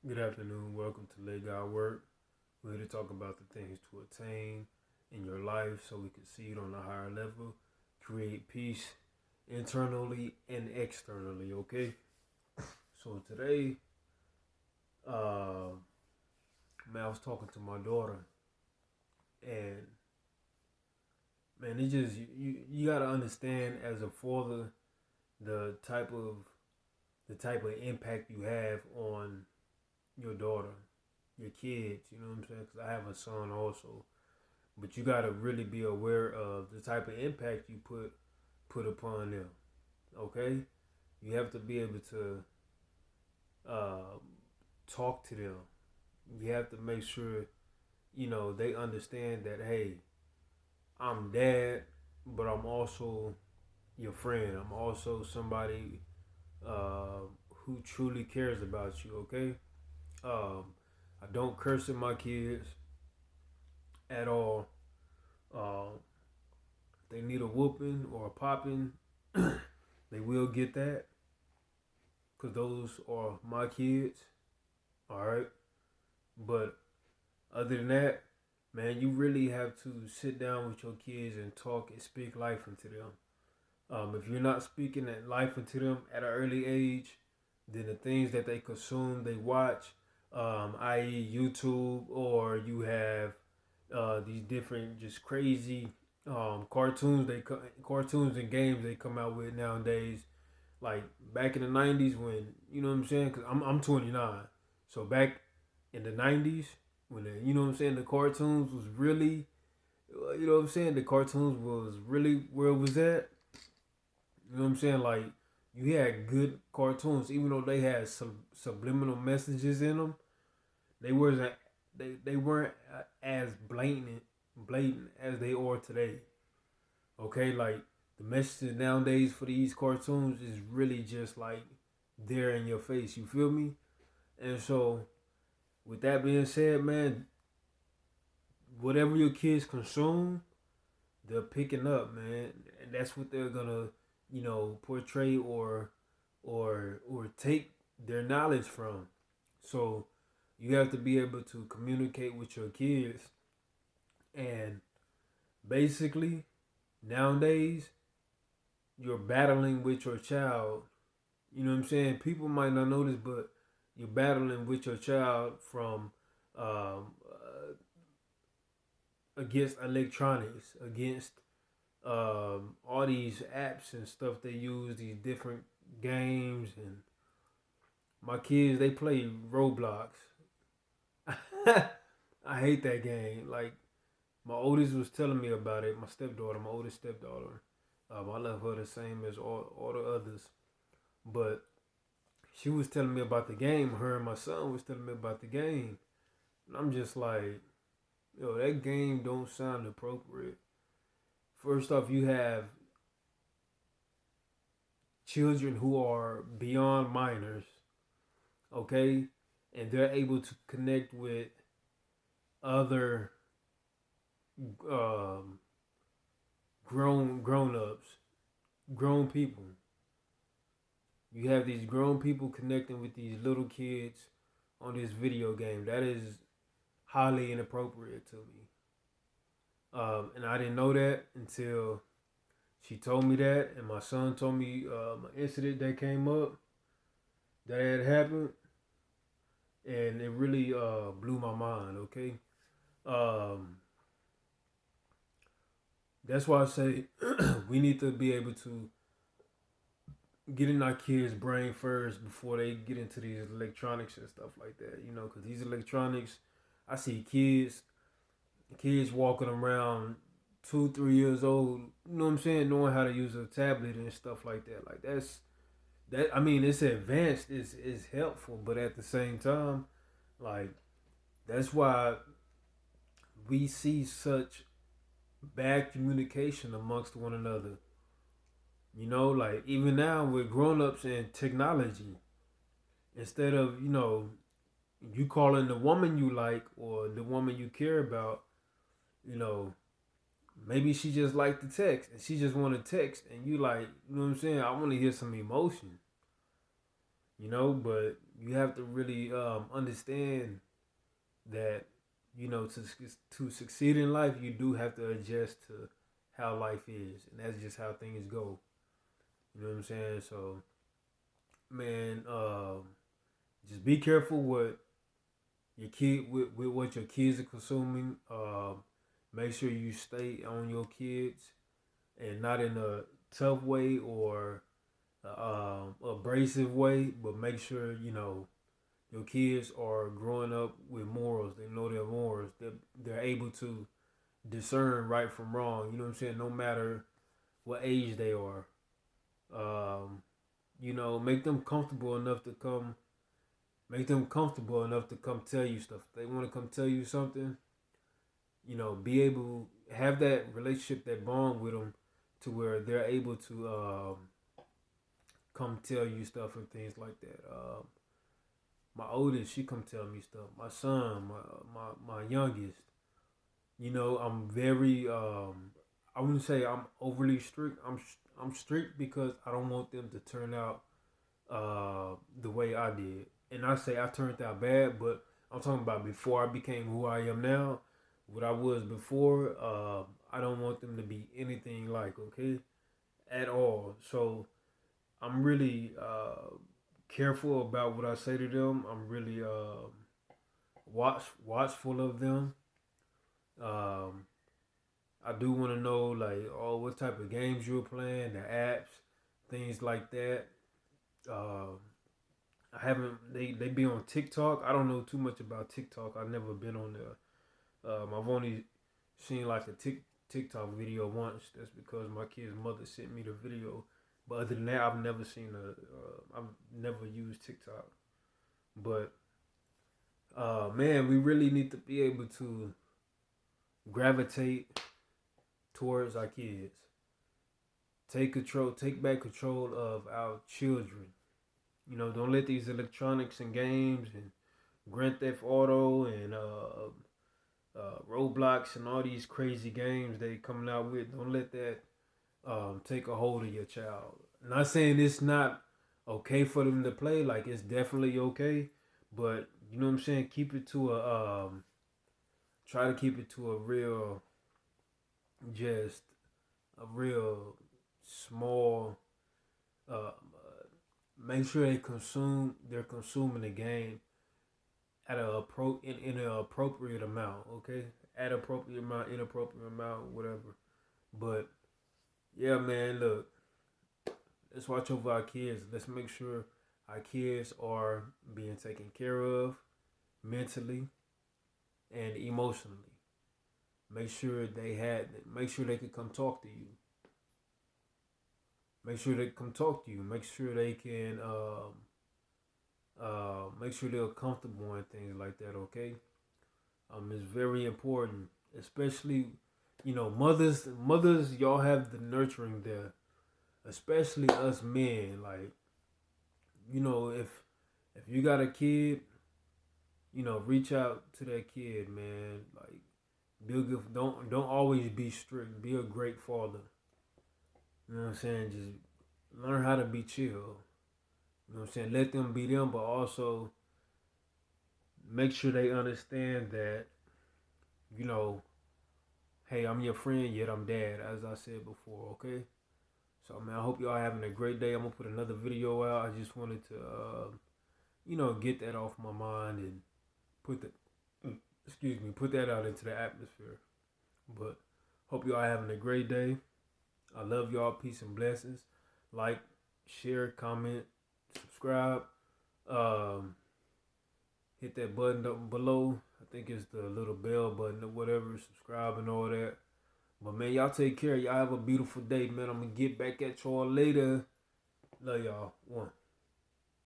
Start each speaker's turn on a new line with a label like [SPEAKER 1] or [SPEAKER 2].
[SPEAKER 1] Good afternoon. Welcome to Let God Work. We're here to talk about the things to attain in your life so we can see it on a higher level, create peace internally and externally, okay? So today, uh, man, I was talking to my daughter, and man, it just, you got to understand as a father the type of the type of impact you have on your daughter, your kids, you know what I'm saying? Because I have a son also. But you gotta really be aware of the type of impact you put upon them. Okay, you have to be able to uh, talk to them. You have to make sure they understand that hey, I'm dad, but I'm also your friend. I'm also somebody uh, who truly cares about you. Okay, um, I don't curse at my kids at all. Uh, they need a whooping or a popping, they will get that because those are my kids. All right. But other than that, man, you really have to sit down with your kids and talk and speak life into them. If you're not speaking that life into them at an early age, then the things that they consume, they watch, i.e., YouTube, or you have these different just crazy cartoons. Cartoons and games they come out with nowadays. Like back in the '90s when what I'm saying, because I'm 29, so back in the '90s when what I'm saying, the cartoons was really what I'm saying, the cartoons was really where it was at. You know what I'm saying? Like you had good cartoons, even though they had some subliminal messages in them. They wasn't they weren't as blatant as they are today. Okay, like the messages nowadays for these cartoons is really just like there in your face. You feel me? And so, with that being said, man, whatever your kids consume, they're picking up, man, and that's what they're gonna, portray or take their knowledge from. So, you have to be able to communicate with your kids, and basically nowadays you're battling with your child. You know what I'm saying? People might not know this, but you're battling with your child from against electronics, against all these apps and stuff they use, these different games. And my kids, they play Roblox. I hate that game. Like, my oldest was telling me about it. My oldest stepdaughter. I love her the same as all the others. But she was telling me about the game. Her and my son was telling me about the game. And I'm just like, yo, that game don't sound appropriate. First off, you have children who are beyond minors, okay? And they're able to connect with other um, grown ups, grown people. You have these grown people connecting with these little kids on this video game. That is highly inappropriate to me. And I didn't know that until she told me that, and my son told me an incident that came up that had happened, and it really blew my mind. Okay, um, that's why I say we need to be able to get in our kids' brain first before they get into these electronics and stuff like that. You know, because these electronics, I see kids walking around 2, 3 years old. You know what I'm saying? Knowing how to use a tablet and stuff like that. Like that. I mean, it's advanced. It's helpful, but at the same time, like that's why we see such bad communication amongst one another. You know, like even now with grown-ups and technology, instead of you calling the woman you like or the woman you care about, you know, maybe she just like to text and she just want to text, and you like, you know what I'm saying? I want to hear some emotion. But you have to really understand that to succeed in life, you do have to adjust to how life is, and that's just how things go. You know what I'm saying? So, man, just be careful with what your kids are consuming. Make sure you stay on your kids and not in a tough way or abrasive way, but make sure your kids are growing up with morals. They know their morals. They're able to discern right from wrong. You know what I'm saying? No matter what age they are. Um, make them comfortable enough to come. Make them comfortable enough to come tell you stuff. If they want to come tell you something, be able have that relationship, that bond with them, to where they're able to come tell you stuff and things like that. My oldest, she come tell me stuff. My son, my youngest, I'm very I wouldn't say I'm overly strict. I'm strict because I don't want them to turn out the way I did. And I say I turned out bad, but I'm talking about before I became who I am now. What I was before, I don't want them to be anything like, okay, at all. So I'm really careful about what I say to them. I'm really watchful of them. Um, I do want to know like, oh, what type of games you're playing, the apps, things like that. Uh, I haven't. They be on TikTok. I don't know too much about TikTok. I've never been on there. I've only seen like a TikTok video once. That's because my kid's mother sent me the video. But other than that, I've never seen I've never used TikTok. But man, we really need to be able to gravitate towards our kids. Take back control of our children. Don't let these electronics and games and Grand Theft Auto and Roblox and all these crazy games they coming out with. Don't let that take a hold of your child. I'm not saying it's not okay for them to play. Like, it's definitely okay, but you know what I'm saying. Try to keep it to a real, just a real small. Make sure they're consuming the game at in an appropriate amount. Okay, at appropriate amount, inappropriate amount, whatever. But yeah, man, look, let's watch over our kids. Let's make sure our kids are being taken care of mentally and emotionally. Make sure they can come talk to you. Make sure they come talk to you. Make sure they can make sure they're comfortable and things like that, okay? It's very important, especially mothers y'all have the nurturing there, especially us men. Like, if you got a kid, reach out to that kid, man. Like, be a good. Don't always be strict. Be a great father. You know what I'm saying? Just learn how to be chill. You know what I'm saying? Let them be them, but also make sure they understand that, hey, I'm your friend, yet I'm dad, as I said before, okay? So, man, I hope y'all having a great day. I'm going to put another video out. I just wanted to, get that off my mind and put that out into the atmosphere. But hope y'all having a great day. I love y'all. Peace and blessings. Like, share, comment, subscribe. Hit that button up below. I think it's the little bell button or whatever. Subscribe and all that. But man, y'all take care. Y'all have a beautiful day, man. I'm gonna get back at y'all later. Love y'all. One.